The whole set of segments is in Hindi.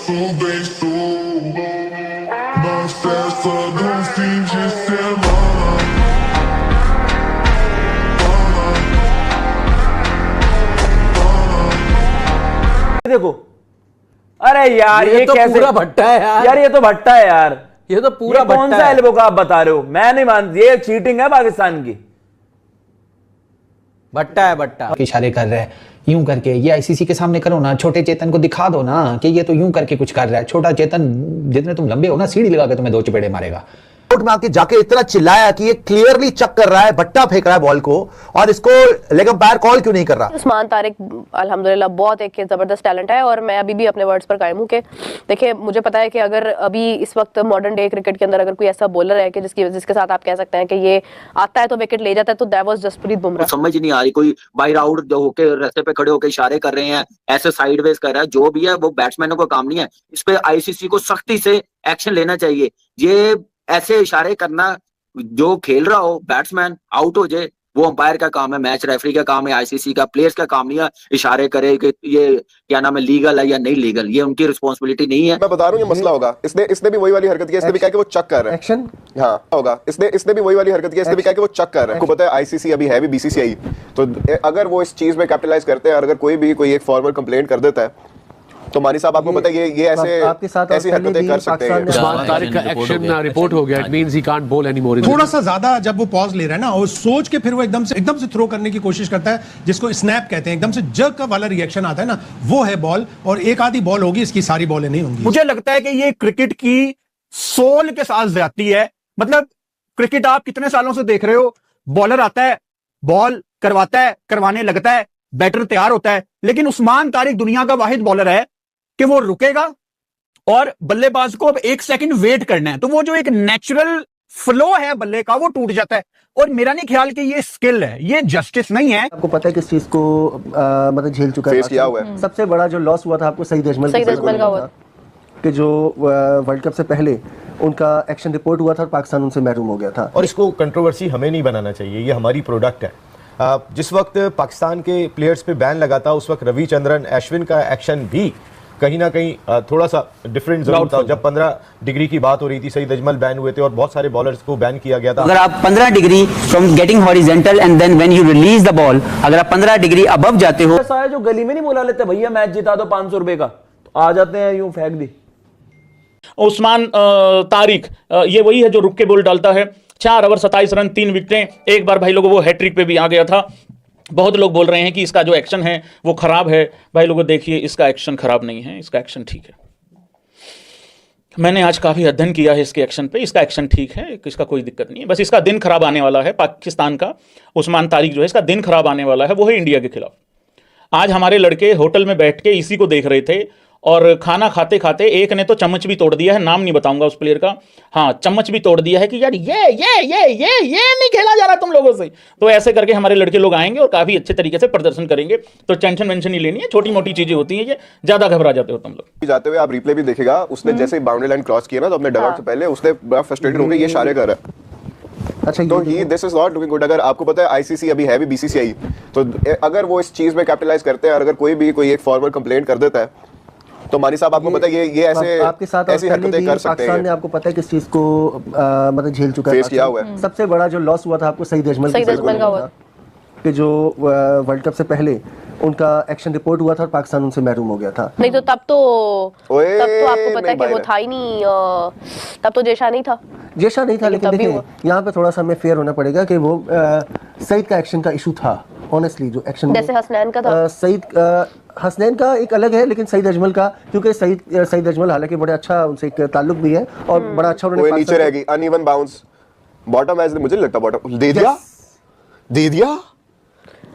sou bem sou. Não cessa dos fins de semana. देखो, अरे यार ये तो कैसे पूरा भट्टा है यार ये तो भट्टा है यार। ये तो पूरा ये कौन भट्टा सा है। एल्बो का आप बता रहे हो? मैं नहीं मान, ये चीटिंग है पाकिस्तान की। भट्टा है भट्टा। इशारे कर रहा है यूं करके, ये आईसीसी के सामने करो ना, छोटे चेतन को दिखा दो ना कि ये तो यूं करके कुछ कर रहा है। छोटा चेतन जितने तुम लंबे हो ना, सीढ़ी लगा के तुम्हें 2 चपेड़े मारेगा। कोर्ट में आके जाके इतना चिल्लाया कि ये क्लियरली चक कर रहा है, भट्टा फेंक रहा है बॉल को, और इसको लेग अंपायर कॉल क्यों नहीं कर रहा? उस्मान तारिक अल्हम्दुलिल्लाह बहुत एक जबरदस्त टैलेंट है, और मैं अभी भी अपने वर्ड्स पर कायम हूँ कि देखिए, मुझे पता है कि अगर अभी इस वक्त मॉडर्न डे क्रिकेट के अंदर अगर कोई ऐसा बॉलर है कि जिसके साथ आप कह सकते हैं कि ये आता है तो विकेट ले जाता है, तो दैट वाज जसप्रीत बुमराह। समझ नहीं आ रही, कोई बाहर आउट जो होके रास्ते पे खड़े होकर इशारे कर रहे हैं, ऐसे साइडवेज कर रहा है, जो भी है वो बैट्समैनों का काम नहीं है। इस पे आईसीसी को सख्ती से एक्शन लेना चाहिए। ये ऐसे इशारे करना, जो खेल रहा हो बैट्समैन आउट हो जाए, वो अंपायर का काम है, मैच रेफरी का काम है, आईसीसी का, प्लेयर्स का काम नहीं है इशारे करे कि ये क्या नाम है, लीगल है या नहीं लीगल। ये उनकी रिस्पॉन्सिबिलिटी नहीं है। मैं बता रहा हूँ ये मसला होगा। इसने भी वही वाली हरकत की, इसने भी कहा कि वो चक कर रहा है एक्शन। हाँ होगा, इसने भी वही वाली हरकत की, इसने भी कहा कि वो चक कर रहा है। आपको पता है आईसीसी अभी है भी बीसीसीआई, तो अगर वो इस चीज में कैपिटलाइज करते हैं और अगर कोई एक फॉर्मल कंप्लेंट कर देता है, तो मानी साहब आपको पता है ये ऐसे आपके साथ ऐसी हरकतें कर सकते हैं। उस्मान तारिक का एक्शन रिपोर्ट हो गया, it means he can't ball any more. थोड़ा सा ज्यादा जब वो पॉज ले रहा है ना, और सोच के फिर वो एकदम से थ्रो करने की कोशिश करता है, जिसको स्नैप कहते हैं, एकदम से जर्क का वाला रिएक्शन आता है ना, वो है बॉल। और एक आधी बॉल होगी, इसकी सारी बॉलें नहीं होंगी। मुझे लगता है कि ये क्रिकेट की सोल के साथ जाती है। मतलब क्रिकेट आप कितने सालों से देख रहे हो, बॉलर आता है, बॉल करवाता है, करवाने लगता है, बैटर तैयार होता है, लेकिन उस्मान तारिक दुनिया का वाहिद बॉलर है कि वो रुकेगा और बल्लेबाज को अब 1 सेकंड वेट करना है, तो वो जो एक नेचुरल फ्लो है बल्ले का, वो टूट जाता है। और मेरा नहीं ख्याल कि ये स्किल है, ये जस्टिस नहीं है। आपको पता है किस चीज को मतलब झेल चुका है, फेस किया हुआ है। सबसे बड़ा जो लॉस हुआ था आपको सईद अजमल का हुआ कि जो वर्ल्ड कप से पहले उनका एक्शन रिपोर्ट हुआ था और पाकिस्तान उनसे महरूम हो गया था। और इसको कंट्रोवर्सी हमें नहीं बनाना चाहिए, ये हमारी प्रोडक्ट है। जिस वक्त पाकिस्तान के प्लेयर्स पे बैन लगा था, उस वक्त रविचंद्रन अश्विन का एक्शन भी कहीं ना कहीं थोड़ा सा डिफरेंट जरूर था। जब 15 डिग्री की बात हो रही थी, सईद अजमल बैन हुए थे और बहुत सारे बॉलर्स को बैन किया गया था। अगर आप 15 degree from getting horizontal and then when you release the ball, अगर आप 15 डिग्री अबव जाते हो, ऐसा है जो गली में नहीं बुला लेते, भैया मैच जिता दो 500 रुपए का, तो आ जाते हैं यूं फेंक दी। उस्मान तारिक ये वही है जो रुक के बॉल डालता है। 4 ओवर 27 रन 3 विकेटें। एक बार भाई लोगों वो हैट्रिक पे भी आ गया था। बहुत लोग बोल रहे हैं कि इसका जो एक्शन है वो खराब है। भाई लोगों देखिए, इसका एक्शन खराब नहीं है, इसका एक्शन ठीक है। मैंने आज काफ़ी अध्ययन किया है इसके एक्शन पे, इसका एक्शन ठीक है, इसका कोई दिक्कत नहीं है। बस इसका दिन खराब आने वाला है, पाकिस्तान का उस्मान तारिक जो है इसका दिन खराब आने वाला है, वो है इंडिया के खिलाफ। आज हमारे लड़के होटल में बैठ के इसी को देख रहे थे, और खाना खाते खाते एक ने तो चम्मच भी तोड़ दिया है, नाम नहीं बताऊंगा उस प्लेयर का, हाँ चम्मच भी तोड़ दिया है कि यार ये नहीं खेला जा रहा तुम लोगों से। तो ऐसे करके हमारे लड़के लोग आएंगे और काफी अच्छे तरीके से प्रदर्शन करेंगे। तो टेंशन वेंशन नहीं लेनी है, छोटी मोटी चीजें होती हैं, ये ज्यादा घबरा जाते हो तुम लोग। जाते हुए आप रिप्ले भी देखेगा, उसने जैसे बाउंड्री लाइन क्रॉस किया ना, तो अपने डगआउट से पहले उसने बड़ा फ्रस्ट्रेटेड होकर ये इशारे कर रहा है। अच्छा, तो he this is not doing good. अगर आपको पता है आईसीसी अभी है भी बीसीसीआई, तो अगर वो इस चीज में कैपिटलाइज करते हैं और अगर कोई एक फॉर्मल कंप्लेंट कर देता है, तो मानी साहब आपको पता है ये ऐसे आपके साथ ऐसी हरकतें कर सकते हैं। पाकिस्तान ने आपको पता है किस चीज को मतलब झेल चुका है, फेस किया हुआ है। सबसे बड़ा जो लॉस हुआ था आपको सईद अजमल का हुआ कि जो वर्ल्ड कप से पहले उनका एक्शन रिपोर्ट हुआ था और पाकिस्तान उनसे महरूम हो गया था। नहीं तो तब तो आपको पता है कि वो था ही नहीं, तब तो जेशा नहीं था। लेकिन देखिए यहाँ पे थोड़ा सा हमें फेयर होना पड़ेगा कि वो सईद का एक्शन का इशू था। ऑनेस्टली जो एक्शन जैसे हसनैन का था, हसनैन का एक अलग है, लेकिन सईद अजमल का, क्योंकि सईद अजमल हालांकि बड़े अच्छा उनसे एक ताल्लुक भी है और बड़ा अच्छा उन्होंने नीचे रहेगी अनइवन बाउंस बॉटम एज मुझे लगता बॉटम दे दिया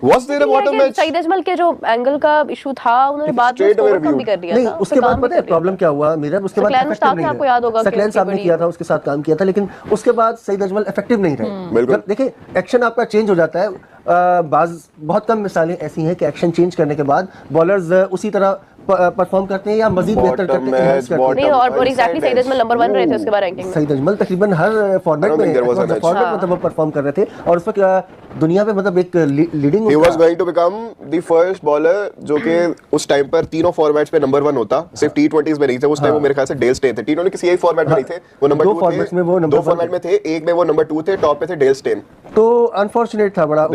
Was there a bottom match? Saeed Ajmal के जो एंगल का इशू था, उन्होंने बाद में ओवरकम भी कर दिया था। नहीं, उसके बाद पता है प्रॉब्लम क्या हुआ मेरा, उसके बाद इफेक्टिव नहीं आपको याद होगा सकलैन साहब ने किया था, उसके साथ काम किया था, लेकिन उसके बाद सईद अजमल इफेक्टिव नहीं रहे। जब देखिए एक्शन आपका चेंज हो जाता है, बहुत कम मिसालें ऐसी हैं कि एक्शन चेंज करने के बाद बॉलर्स उसी तरह परफॉर्म करते हैं या मजीद बेहतर करते हैं? नहीं, और एग्जैक्टली सईद अजमल नंबर 1 रहे थे उसके बाद रैंकिंग में। सईद अजमल तकरीबन हर फॉर्मेट में मतलब वो परफॉर्म कर रहे थे और उस वक्त दुनिया पे मतलब एक leading he was going to become the first bowler जो कि उस टाइम पर तीनों फॉर्मेट्स पे नंबर 1 होता, सिर्फ T20s में नहीं थे उस टाइम। वो मेरे ख्याल से डेल स्टेन थे, T20 किसी एक फॉर्मेट में नहीं थे, वो नंबर 2 थे, दो फॉर्मेट में थे, एक में वो नंबर 2 थे, टॉप पे थे डेल स्टेन। तो अनफॉर्चुनेट था बड़ा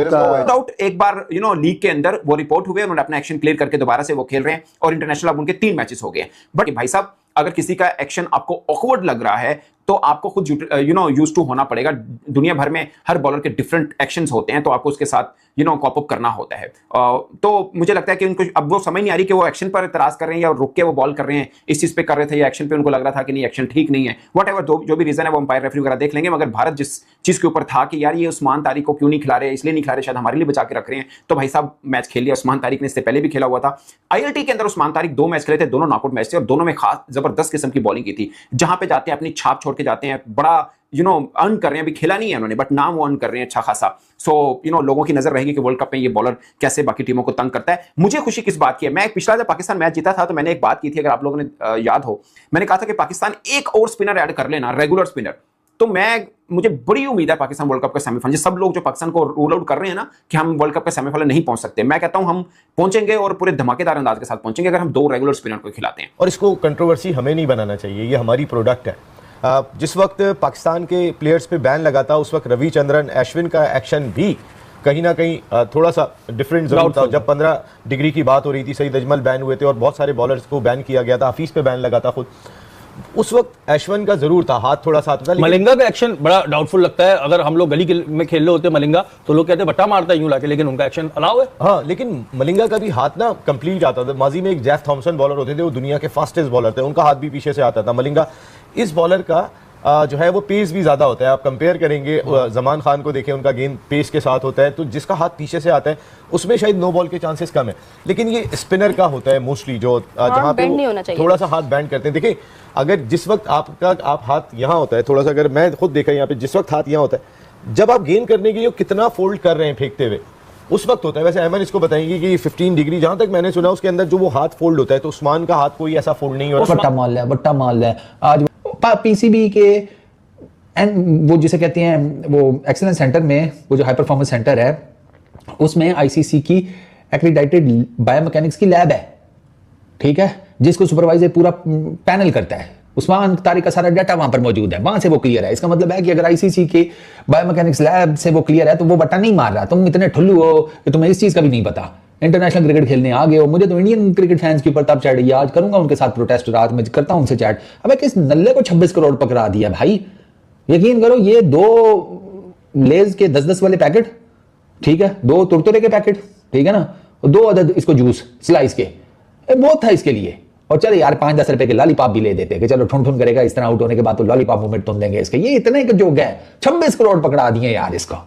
डाउट। एक बार लीग के अंदर वो रिपोर्ट हुए, उन्होंने अपना एक्शन क्लियर करके दोबारा से वो खेल रहे हैं और इंटरनेशनल अब उनके 3 मैचेस हो गए। बट भाई साहब, अगर किसी का एक्शन आपको ऑकवर्ड लग रहा है तो आपको खुद यूज टू होना पड़ेगा। दुनिया भर में हर बॉलर के डिफरेंट एक्शंस होते हैं, तो आपको उसके साथ कॉप अप करना होता है। तो मुझे लगता है कि उनको अब वो समझ नहीं आ रही कि वो एक्शन पर एतराज कर रहे हैं या रुक के वो बॉल कर रहे हैं, इस चीज पे कर रहे थे या एक्शन पे उनको लग रहा था कि नहीं एक्शन ठीक नहीं है। व्हाटएवर जो भी रीजन है वो अंपायर रेफरी वगैरह देख लेंगे। मगर भारत जिस चीज के ऊपर था कि यार ये उस्मान तारिक को क्यों नहीं खिला रहे, इसलिए नहीं खिला रहे, शायद हमारे लिए बचा के रख रहे हैं, तो भाई साहब मैच खेल लिया। उस्मान तारिक ने इससे पहले भी खेला हुआ था। ILT के अंदर उस्मान तारिक 2 मैच खेले थे, दोनों नॉकआउट मैच थे और दोनों में खास जबरदस्त किस्म की बॉलिंग की थी। जहां पे जाते हैं अपनी छाप छोड़ के जाते हैं, बड़ा अर्न कर रहे हैं। अभी खेला नहीं है उन्होंने, बट नाम वो अर्न कर रहे हैं अच्छा खासा। सो लोगों की नजर रहेगी कि वर्ल्ड कप में ये बॉलर कैसे बाकी टीमों को तंग करता है। मुझे खुशी किस बात की है, मैं पिछला जब पाकिस्तान मैच जीता था तो मैंने एक बात की थी, अगर आप लोगों ने याद हो, मैंने कहा था कि पाकिस्तान एक और स्पिनर ऐड कर लेना, रेगुलर स्पिनर, तो मुझे बड़ी उम्मीद है पाकिस्तान वर्ल्ड कप के सेमीफाइनल। सब लोग जो पाकिस्तान को रूल आउट कर रहे हैं ना कि हम वर्ल्ड कप के सेमीफाइनल नहीं पहुंच सकते, मैं कहता हूं हम पहुंचेंगे और पूरे धमाकेदार अंदाज के साथ पहुंचेंगे अगर हम 2 रेगुलर स्पिनर को खिलाते हैं। और इसको कंट्रोवर्सी हमें नहीं बनाना चाहिए, ये हमारी प्रोडक्ट है। जिस वक्त पाकिस्तान के प्लेयर्स पे बैन लगा था, उस वक्त रविचंद्रन अश्विन का एक्शन भी कहीं ना कहीं थोड़ा सा डिफरेंट जरूर था। जब 15 डिग्री की बात हो रही थी, सईद अजमल बैन हुए थे और बहुत सारे बॉलर्स को बैन किया गया था, हफीज पे बैन लगा था खुद, उस वक्त अश्विन का जरूर था हाथ थोड़ा सा था। मलिंगा का एक्शन बड़ा डाउटफुल लगता है। अगर हम लोग गली में खेल रहे होते मलिंगा तो लोग कहते हैं बट्टा मारता है यूं लाके, लेकिन उनका एक्शन अलाउ है। हाँ, लेकिन मलिंगा का भी हाथ ना कंप्लीट आता था। माजी में एक जेफ थॉमसन बॉलर होते थे, वो दुनिया के फास्टेस्ट बॉलर थे, उनका हाथ भी पीछे से आता था। मलिंगा इस बॉलर का जो है वो पेस भी ज्यादा होता है। आप कंपेयर करेंगे जमान खान को देखें, उनका गेंद पेस के साथ होता है, तो जिसका हाथ पीछे से आता है उसमें शायद नो बॉल के चांसेस कम है। लेकिन ये स्पिनर का होता है मोस्टली, जो जहां पे थोड़ा सा हाथ बैंड करते हैं। देखिए, अगर जिस वक्त आप हाथ यहाँ होता है थोड़ा सा, अगर मैं खुद देखा यहाँ पे, जिस वक्त हाथ यहाँ होता है, जब आप गेंद करने के लिए कितना फोल्ड कर रहे हैं फेंकते हुए, उस वक्त होता है। वैसे अहमद इसको बताएंगे कि 15 डिग्री जहां तक मैंने सुना उसके अंदर जो वो हाथ फोल्ड होता है, तो उस्मान का हाथ कोई ऐसा फोल्ड नहीं होता। बट्टा माल है आज PCB के एंड वो जिसे कहते हैं वो एक्सीलेंस सेंटर में, वो जो हाई परफॉर्मेंस सेंटर है, उसमें ICC की एक्रेडिटेड बायोमैकेनिक्स की लैब है, ठीक है, जिसको सुपरवाइजर पूरा पैनल करता है। उस्मान तारिक का सारा डाटा वहां पर मौजूद है, वहां से वो क्लियर है। इसका मतलब है कि अगर ICC के बायोमैकेनिक्स लैब से वो क्लियर है तो वो बट्टा नहीं मार रहा। तुम इतने ठुल्लू हो कि तुम्हें इस चीज का भी नहीं पता। इंटरनेशनल क्रिकेट खेलने आ गए हो। मुझे तो इंडियन क्रिकेट फैंस के ऊपर तब चढ़ गई, आज करूंगा उनके साथ प्रोटेस्ट, रात में करता हूं उनसे चैट। अबे किस नल्ले को 26 करोड़ पकड़ा दिया भाई। यकीन करो, ये 2 लेज के 10-10 वाले पैकेट, ठीक है, 2 तुरतुरे के पैकेट, ठीक है ना, 2 अदद इसको जूस स्लाइस के, बहुत था इसके लिए। और चले यार 5-10 रुपए के लॉलीपॉप भी ले देते कि चलो ठुन ठुन करेगा इस तरह आउट होने के बाद तो लॉलीपॉप मूवमेंट तुम देंगे इसके। ये इतने के जोग है, 26 करोड़ पकड़ा दिए यार इसका।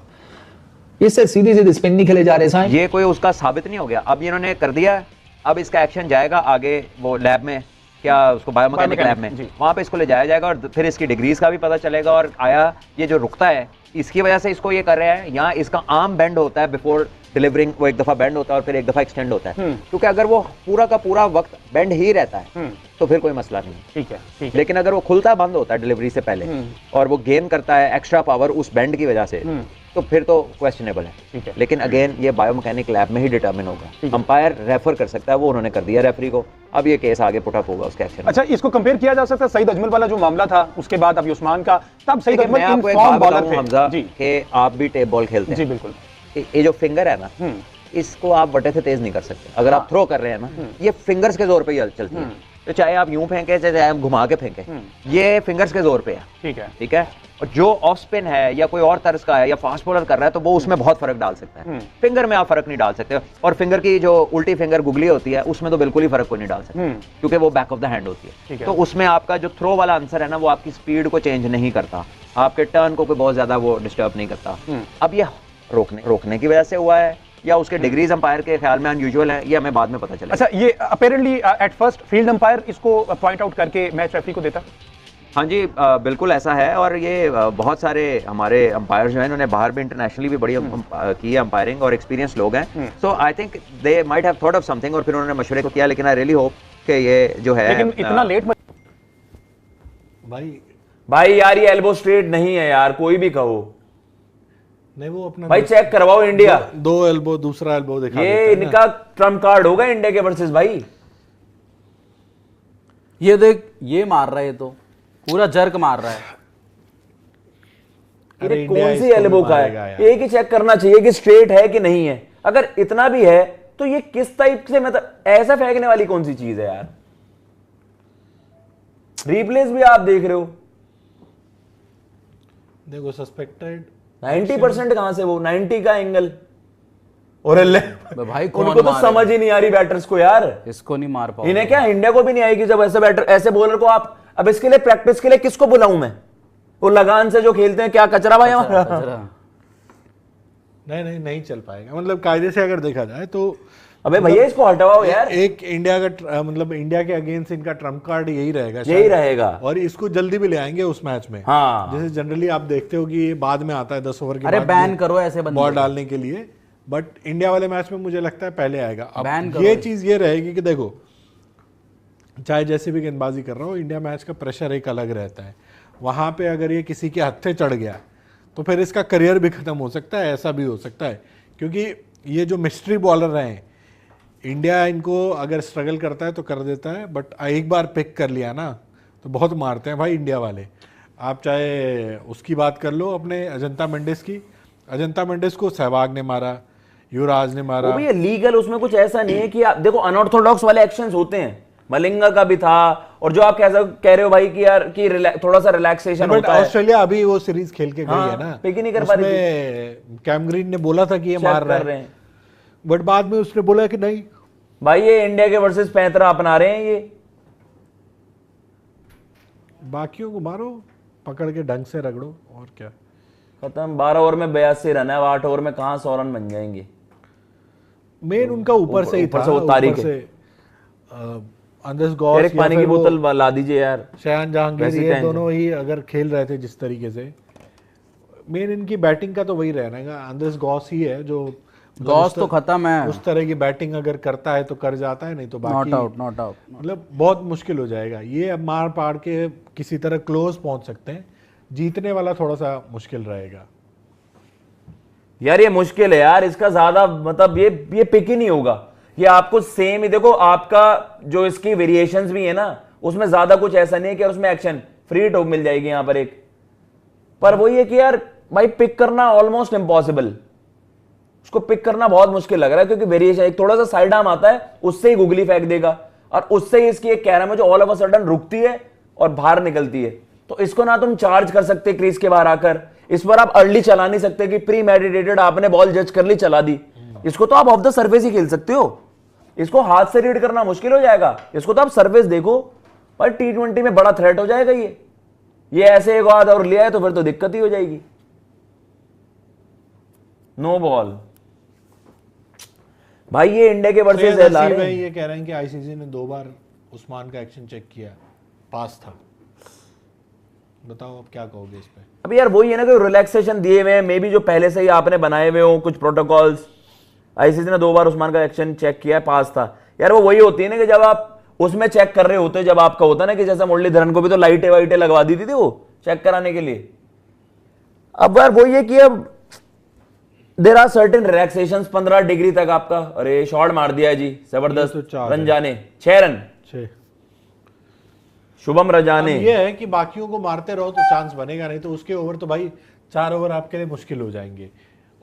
इससे सीधी सीधी स्पिन नहीं खेले जा रहे साहब। ये कोई उसका साबित नहीं हो गया। अब इन्होंने कर दिया, अब इसका एक्शन जाएगा आगे वो लैब में, क्या उसको बायोमैकेनिक लैब में, वहां पे इसको ले जाया जाएगा और फिर इसकी डिग्रीज का भी पता चलेगा। और आया ये जो रुकता है इसकी वजह से इसको ये कर रहे हैं, यहाँ इसका आर्म बेंड होता है बिफोर डिलीवरिंग, वो एक दफा बेंड होता है और फिर एक दफा एक्सटेंड होता है, क्योंकि अगर वो पूरा का पूरा वक्त बेंड ही रहता है तो फिर कोई मसला नहीं। ठीक है। लेकिन अगर वो खुलता बंद होता है डिलीवरी से पहले और वो गेन करता है एक्स्ट्रा पावर उस बेंड की वजह से, तो फिर तो क्वेश्चनेबल है। लेकिन अगेन ये बायोमैकेनिक लैब में ही डिटरमिन होगा। अंपायर रेफर कर सकता है, वो उन्होंने कर दिया रेफरी को, अब ये केस आगे पुट अप होगा उसके एक्शन। अच्छा, इसको कंपेयर किया जा सकता है सईद अजमल वाला जो मामला था, उसके बाद अभी उस्मान का, तब सईद अजमल आपको एक बात बताऊं हमजा कि आप भी टेप बॉल खेलते हैं। जी बिल्कुल। ये जो फिंगर है ना, इसको आप बट्टे से तेज नहीं कर सकते। अगर आप थ्रो कर रहे हैं ना, ये फिंगर्स के जोर पे ही चलती है। तो चाहे आप यूं फेंके चाहे आप घुमा के फेंके, ये फिंगर्स के जोर पे है। ठीक है। और जो ऑफ स्पिन है या कोई और तर्ज का है या फास्ट बॉलर कर रहा है तो वो उसमें बहुत फर्क डाल सकता है। फिंगर में आप फर्क नहीं डाल सकते, और फिंगर की जो उल्टी फिंगर गुगली होती है उसमें तो बिल्कुल ही फर्क को नहीं डाल सकते, क्योंकि वो बैक ऑफ द हैंड होती है। तो उसमें आपका जो थ्रो वाला आंसर है ना, वो आपकी स्पीड को चेंज नहीं करता, आपके टर्न को कोई बहुत ज्यादा वो डिस्टर्ब नहीं करता। अब ये रोकने की वजह से हुआ है या उसके डिग्रीज अंपायर के ख्याल में अनयूजुअल है, ये हमें बाद में पता चला। अच्छा, ये apparently at first field umpire इसको पॉइंट आउट करके मैच रेफरी को देता। हाँ जी, बिल्कुल ऐसा है। और ये बहुत सारे हमारे अंपायर जो हैं इन्होंने बाहर भी इंटरनेशनली भी बड़ी की है अंपायरिंग और एक्सपीरियंस लोग हैं। So I think they might have thought of something और फिर उन्होंने मशवरे को किया। लेकिन आई रियली होप कि ये जो है लेकिन इतना लेट भाई यार ये एल्बो स्ट्रेट नहीं है यार, कोई भी कहो नहीं, वो अपना भाई चेक करवाओ इंडिया। दो एल्बो, दूसरा एल्बो दिखा ये देता है इनका ट्रम्प कार्ड होगा इंडिया के वर्सेस भाई। ये देख, ये मार रहा है, ये तो पूरा जर्क मार रहा है। अरे कौन सी एल्बो का है, एक ही चेक करना चाहिए कि स्ट्रेट है कि नहीं है। अगर इतना भी है तो ये किस टाइप से, मतलब ऐसा फेंकने वाली कौन सी चीज है यार। रिप्लेस भी आप देख रहे हो, देखो सस्पेक्टेड 90% कहां से, वो 90 का एंगल। और भाई उनको तो समझ ही नहीं आ रही बैटर्स को यार, इसको नहीं मार पाओ। इन्हें क्या, इंडिया को भी नहीं आएगी जब ऐसे बैटर, ऐसे बॉलर को आप, अब इसके लिए प्रैक्टिस के लिए किसको बुलाऊं मैं? वो लगान से जो खेलते हैं, क्या कचरा भाई हमारा। नहीं चल पाएगा, मतलब कायदे से अगर देखा जाए तो। अबे भैया इसको हटवाओ यार। एक इंडिया का मतलब इंडिया के अगेंस्ट इनका ट्रम्प कार्ड यही रहेगा, यही रहेगा। और इसको जल्दी भी ले आएंगे उस मैच में। हाँ। जैसे जनरली आप देखते हो कि ये बाद में आता है 10 ओवर के अरे बाद बैन करो ऐसे बंदे बॉल डालने के लिए, बट इंडिया वाले मैच में मुझे लगता है पहले आएगा। बैन अब करो ये चीज ये रहेगी कि देखो, चाहे जैसे भी गेंदबाजी कर रहा हो, इंडिया मैच का प्रेशर एक अलग रहता है। वहां पे अगर ये किसी के हत्थे चढ़ गया तो फिर इसका करियर भी खत्म हो सकता है, ऐसा भी हो सकता है। क्योंकि ये जो मिस्ट्री बॉलर हैं, इंडिया इनको अगर स्ट्रगल करता है तो कर देता है, बट एक बार पिक कर लिया ना तो बहुत मारते हैं भाई इंडिया वाले। आप चाहे उसकी बात कर लो, अपने अजंता मेंडिस की, अजंता मेंडिस को सहवाग ने मारा, युवराज ने मारा। वो भी लीगल, उसमें कुछ ऐसा नहीं है कि आप देखो अनऑर्थोडॉक्स वाले एक्शंस होते हैं, मलिंगा का भी था। और जो आप कैसा कह रहे हो भाई कि यार कि थोड़ा सा रिलैक्सेशन होता है। ऑस्ट्रेलिया अभी वो सीरीज खेल के गई है ना, पिक ही नहीं कर पा रही थी। कैम ग्रीन ने बोला था कि ये मार रहा है, बट बाद में उसने बोला कि नहीं भाई ये इंडिया के वर्सेस 35 अपना रहे हैं, ये बाकियों को मारो, पकड़ के ढंग से रगड़ो, और क्या। खत्म। 12 ओवर में 82 रन है, 8 ओवर में कहां 100 रन बन जाएंगे। मेन उनका ऊपर से ही था, वो तारीख है। अंदर गौस एक पानी की बोतल ला दीजिए यार। शयान जहांगीर, ये दोनों ही अगर खेल रहे थे जिस तरीके से, मेन इनकी बैटिंग का तो वही रहना। अंदर गौस ही है जो, गॉस तो खत्म है। उस तरह की बैटिंग अगर करता है तो कर जाता है, नहीं तो बाकी नॉट आउट मतलब बहुत मुश्किल हो जाएगा। ये अब मार पाड़ के किसी तरह क्लोज पहुंच सकते हैं, जीतने वाला थोड़ा सा मुश्किल रहेगा यार। ये मुश्किल है यार, इसका ज्यादा मतलब ये पिक ही नहीं होगा। ये आपको सेम ही देखो, आपका जो इसकी वेरिएशंस भी है ना, उसमें ज्यादा कुछ ऐसा नहीं है कि उसमें एक्शन फ्री टॉप मिल जाएगी यहाँ पर एक, पर वही है कि यार भाई पिक करना ऑलमोस्ट इम्पॉसिबल। उसको पिक करना बहुत मुश्किल लग रहा है, क्योंकि वेरिएशन एक थोड़ा सा साइड आर्म आता है, उससे ही गुगली फेंक देगा, और उससे ही इसकी एक कैरम है जो ऑल ऑफ अ सडन रुकती है और बाहर निकलती है। तो इसको ना तुम चार्ज कर सकते क्रीज के बाहर आकर, इस पर आप अर्ली चला नहीं सकते कि प्री मेडिटेटेड आपने बॉल जज कर ली चला दी। इसको तो आप ऑफ द सरफेस ही खेल सकते हो, इसको हाथ से रीड करना मुश्किल हो जाएगा। इसको तो आप सरफेस देखो, पर T20 में बड़ा थ्रेट हो जाएगा ये ऐसे एक आध और लिया है तो फिर तो दिक्कत ही हो जाएगी। नो बॉल भाई, ये इंडिया के वर्सेस है। ये कह रहे हैं कि आईसीसी ने 2 बार उस्मान का एक्शन चेक किया, पास था। बताओ अब क्या कहोगे इस पे? अब यार वही है ना कि रिलैक्सेशन दिए हुए हैं, मे बी जो पहले से ही आपने बनाए हुए हो कुछ प्रोटोकॉल्स। आईसीसी ने 2 बार उस्मान का एक्शन चेक किया, पास था। यार वो वही होती है ना कि जब आप उसमें चेक कर रहे होते, जब आपका होता ना कि जैसा मुरलीधरन को भी तो लाइटें वाइटें लगवा दी थी वो चेक कराने के लिए। अब यार वही है कि अब there are certain relaxations 15 degree तक आपका। अरे शॉट मार दिया है जी, जबरदस्त रन जाने, 6 रन शुभम रजाने। ये है कि बाकियों को मारते रहो तो चांस बनेगा, नहीं तो उसके ओवर तो भाई 4 ओवर आपके लिए मुश्किल हो जाएंगे।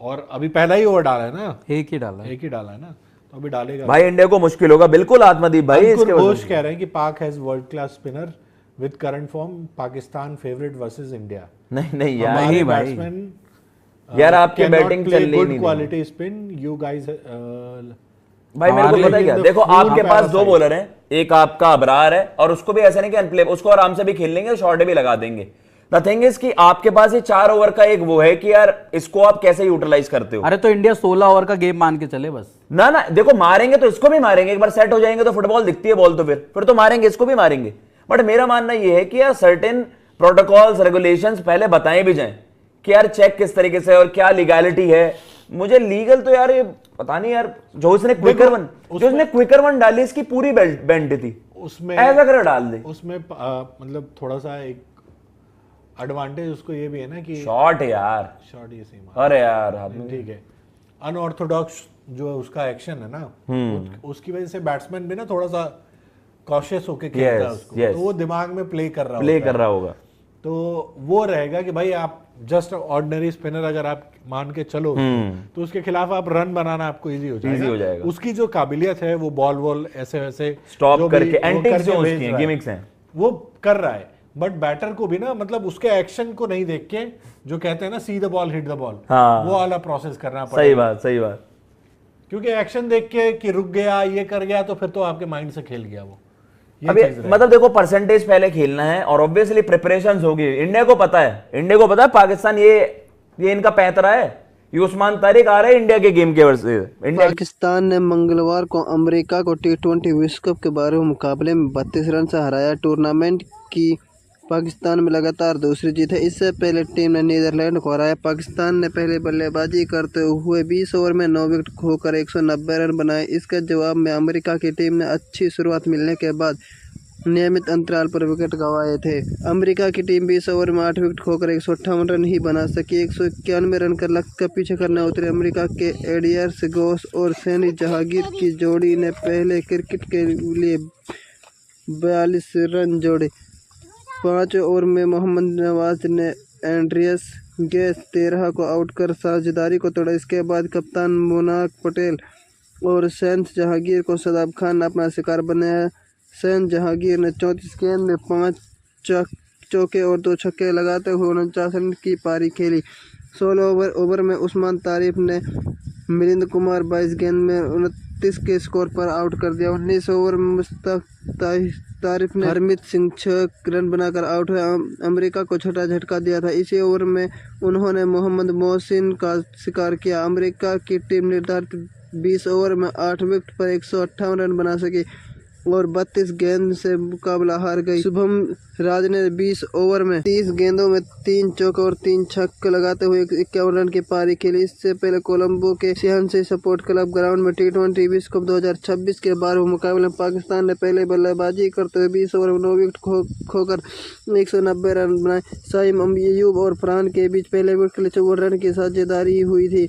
और अभी पहला ही ओवर डाला है ना, एक ही डाला है ना, तो अभी डालेगा भाई। इंडिया को मुश्किल होगा बिल्कुल आत्मदीप भाई। इसके घोष कह रहे हैं कि पाक has world class spinner with current form, Pakistan favourite versus India. नहीं यार, नहीं बैट्समैन यार आपकी बैटिंग चल रही नहीं, क्वालिटी स्पिन यू गाइस। भाई मेरे को पता है क्या, देखो आपके पास 2 बॉलर हैं, एक आपका अबरार है और उसको भी ऐसा नहीं कि अनप्ले, उसको आराम से भी खेल लेंगे, शॉट भी लगा देंगे। द थिंग इज कि आपके पास ये 4 ओवर का एक वो है कि यार इसको आप कैसे यूटिलाइज करते हो। अरे तो इंडिया 16 ओवर का गेम मान के चले बस। ना देखो मारेंगे तो इसको भी मारेंगे, एक बार सेट हो जाएंगे तो फुटबॉल दिखती है बॉल, तो फिर तो मारेंगे, इसको भी मारेंगे। बट मेरा मानना ये है कि यार सर्टेन प्रोटोकॉल्स रेगुलेशंस पहले बताए भी जाएं कि यार चेक किस तरीके से और क्या लीगैलिटी है। मुझे लीगल तो यार ये पता नहीं यार, जो इसने क्विकर वन डाली इसकी पूरी बेंड थी। उसमें ऐसा कर डाल दे। उसमें मतलब थोड़ा सा एक एडवांटेज उसको ये भी है ना कि शॉट है यार, शॉट ये सही अरे यार हाथ में ठीक है। अनऑर्थोडॉक्स जो उसका एक्शन है ना, उसकी वजह से बैट्समैन भी ना थोड़ा सा कॉशियस होके खेलता है उसको, तो वो दिमाग में प्ले कर रहा होगा। तो वो रहेगा कि भाई आप जस्ट ऑर्डिनरी स्पिनर अगर आप मान के चलो तो उसके खिलाफ आप रन बनाना आपको इजी हो जाएगा। उसकी जो काबिलियत है वो बॉल ऐसे वैसे स्टॉप करके एंटिक्स जो उसकी हैं, गिमिक्स हैं, वो कर रहा है। बट बैटर को भी ना मतलब उसके एक्शन को नहीं देख के, जो कहते हैं ना see the ball hit the ball, वो वाला प्रोसेस करना पड़ेगा। सही बात। क्योंकि एक्शन देख के कि रुक गया, ये कर गया, तो फिर तो आपके माइंड से खेल गया वो। अभी मतलब देखो परसेंटेज पहले खेलना है और ऑब्वियसली प्रिपरेशंस होगी। इंडिया को पता है पाकिस्तान ये इनका पैंतरा है। ये उस्मान तारिक आ रहा है इंडिया के गेम के वर्ष। पाकिस्तान ने मंगलवार को अमेरिका को T20 विश्व कप के 12वें मुकाबले में 32 रन से हराया। टूर्नामेंट की पाकिस्तान में लगातार दूसरी जीत है। इससे पहले टीम ने नीदरलैंड को हराया। पाकिस्तान ने पहले बल्लेबाजी करते हुए 20 ओवर में 9 विकेट खोकर 190 रन बनाए। इसके जवाब में अमेरिका की टीम ने अच्छी शुरुआत मिलने के बाद नियमित अंतराल पर विकेट गंवाए थे। अमेरिका की टीम 20 ओवर में 8 विकेट खोकर 158 रन ही बना सकी। 191 रन का लक्ष्य पीछे करने उतरे अमेरिका के एडियर्स गोस और सैनी जहांगीर की जोड़ी ने पहले क्रिकेट के लिए 42 रन जोड़े। 5 ओवर में मोहम्मद नवाज ने एंड्रियस गेस 13 को आउट कर साझेदारी को तोड़ा। इसके बाद कप्तान मोनाक पटेल और सैन जहांगीर को शादाब खान अपना शिकार बनाया। सैन जहांगीर ने 34 गेंद में 5 चौके और 2 छक्के लगाते हुए 49 रन की पारी खेली। 16 ओवर में उस्मान तारिक ने मिलिंद कुमार 22 गेंद में 29 के स्कोर पर आउट कर दिया। 19 ओवर में मुश्ताक तारिक ने हरमीत सिंह 6 रन बनाकर आउट हुए। अमेरिका को छोटा झटका दिया था। इसी ओवर में उन्होंने मोहम्मद मोहसिन का शिकार किया। अमेरिका की टीम निर्धारित 20 ओवर में 8 विकेट पर 158 रन बना सकी और 32 गेंद से मुकाबला हार गई। शुभम राज ने 20 ओवर में 30 गेंदों में 3 चौके और 3 छक्के लगाते हुए 51 रन की पारी खेली। इससे पहले कोलंबो के सियानसी स्पोर्ट क्लब ग्राउंड में T20 विश्व कप 2026 के 12वें मुकाबले में पाकिस्तान ने पहले बल्लेबाजी करते हुए 20 ओवर में 9 विकेट खोकर 190 रन बनाए। साइम अयूब और फरहान के बीच पहले विकेट के लिए 54 रन की साझेदारी हुई थी।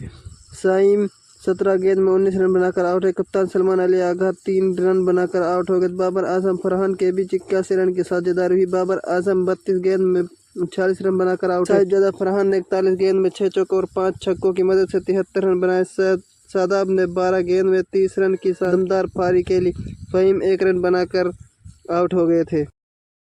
साइम 17 गेंद में 19 रन बनाकर आउट है। कप्तान सलमान अली आगा 3 रन बनाकर आउट हो गए। बाबर आजम फरहान के बीच 81 रन की साझेदारी हुई। बाबर आजम 32 गेंद में 46 रन बनाकर आउट है। साहिबजादा फरहान ने 41 गेंद में 6 चौके और 5 छक्कों की मदद से 73 रन बनाए। शादाब ने 12 गेंद में 30 रन की दमदार पारी खेली। फहीम 1 रन बनाकर आउट हो गए थे।